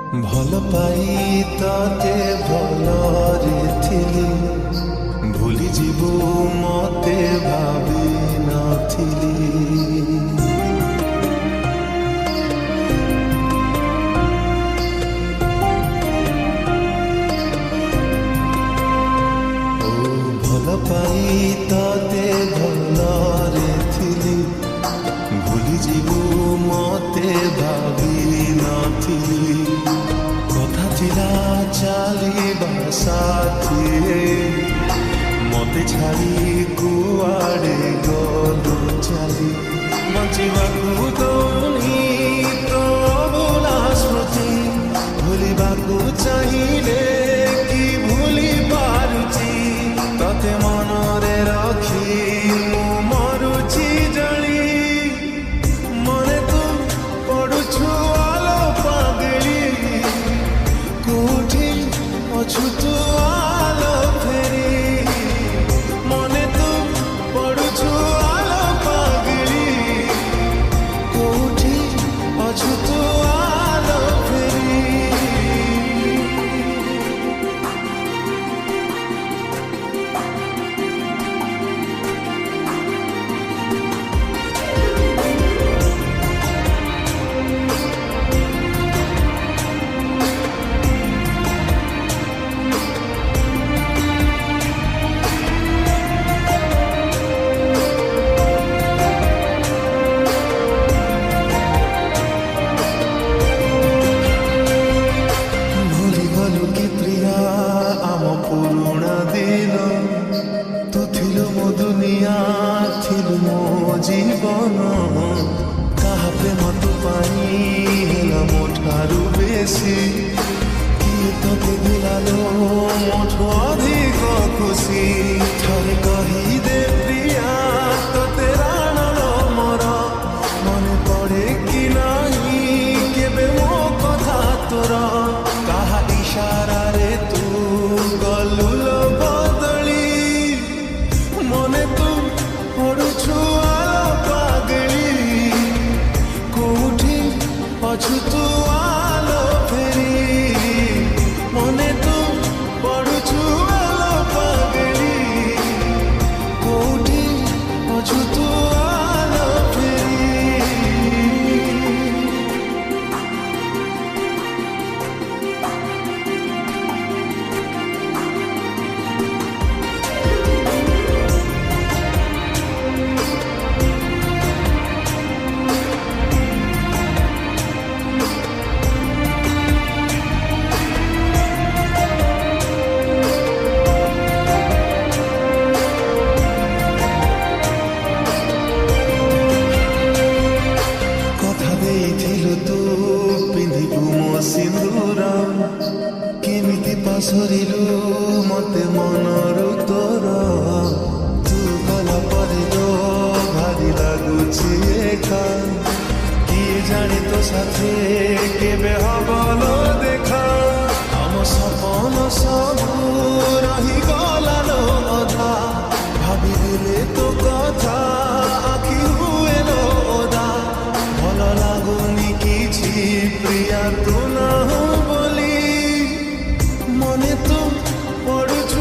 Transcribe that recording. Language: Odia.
ଭଲ ପାଇ ତତେ ଭଲରେ ଥିଲି, ଭୁଲି ଯିବୁ ମତେ ଭାବି ନଥିଲି। ଭଲ ପାଇ ତତେ ଭଲରେ ଥିଲି, ଭୁଲି ଯିବୁ ମତେ ଭାବି ନଥିଲି। କଥା ଥିଲା ଚାଲିବା ସାଥିରେ, ମତେ ଛାଡ଼ି କୁଆଡ଼େ ଗଲୁ ଚାଲି। ବଞ୍ଚିବାକୁ ଦଉନି ତୋ ଅଭୁଲା ସ୍ମୃତି, ଭୁଲିବାକୁ ଚାହିଁଲେ କି ଭୁଲି ପାରୁଛି। ତତେ ମନରେ ରଖି ମୁଁ ମରୁଛି ଜଳି, ମନେ ତୁ ପଡୁଛୁ ଆଲୋ ପାଗଳି। କୋଉଠି ଅଛୁ ତୁ ଆଲୋ ଫେରି, ମନେ ତୁ ପଡୁଛୁ ଆଲୋ ପାଗଳି। କୋଉଠି ଅଛୁ ତୁ ଆଲୋ ଫେରି। ପୁରୁଣା ଦିନ ତୁ ଥିଲୁ ମୋ ଦୁନିଆ, ଥିଲୁ ମୋ ଜୀବନ। କାହା ପ୍ରେମ ତୋ ପାଇଁ ହେଲା ମୋ ଠାରୁ ବେଶୀ, କିଏ ତତେ ଦିଲାଲୋ ମୋଠୁ ଅଧିକ ଖୁସି। ଥରେ କହିଦେ ପ୍ରିୟା ତତେ ରାଣର ମୋର, ମନେ ପଡ଼େ କି ନାହିଁ କେବେ ମୋ କଥା ତୋର। କାହା ଇଶାରାରେ ତୁ ଗଲୁ ଲୋ ବଦଳି, ମନେ ତୁ ପଡୁଛୁ ଆଲୋ ପାଗଳି। କୋଉଠି ଅଛୁ ତୁ ଆଲୋ ଫେରି, ମନେ ତୁ ପଡୁଛୁ ଆଲୋ ପାଗଳି। କୋଉଠି ଅଛୁ ତୁ ଆଲୋ ଫେରି। କଥା ଦେଇଥିଲୁ ତୁ ପିନ୍ଧିବୁ ମୋ ସିନ୍ଦୁର, କେମିତି ପାସରିଲୁ ମତେ ମନରୁ ତୋର। ତୁ ଗଲା ପରେ ଲୋ ଭାରି ଲାଗୁଛି ଏକା, କିଏ ଜାଣେ ତୋ ସାଥେ କେବେ ହବ ଲୋ ଦେଖା। ଆମ ସପନ ସବୁ ରହିଗଲା ଲୋ ଅଧା, ଭାବିଦେଲେ ତୋ କଥା ଆଖି ହୁଏ ଲୋ ଓଦା। ଭଲ ଲାଗୁନି କିଛି ପ୍ରିୟା ତୁ ନାହୁଁ ବୋଲି, ମନେ ତୁ ପଡୁଛୁ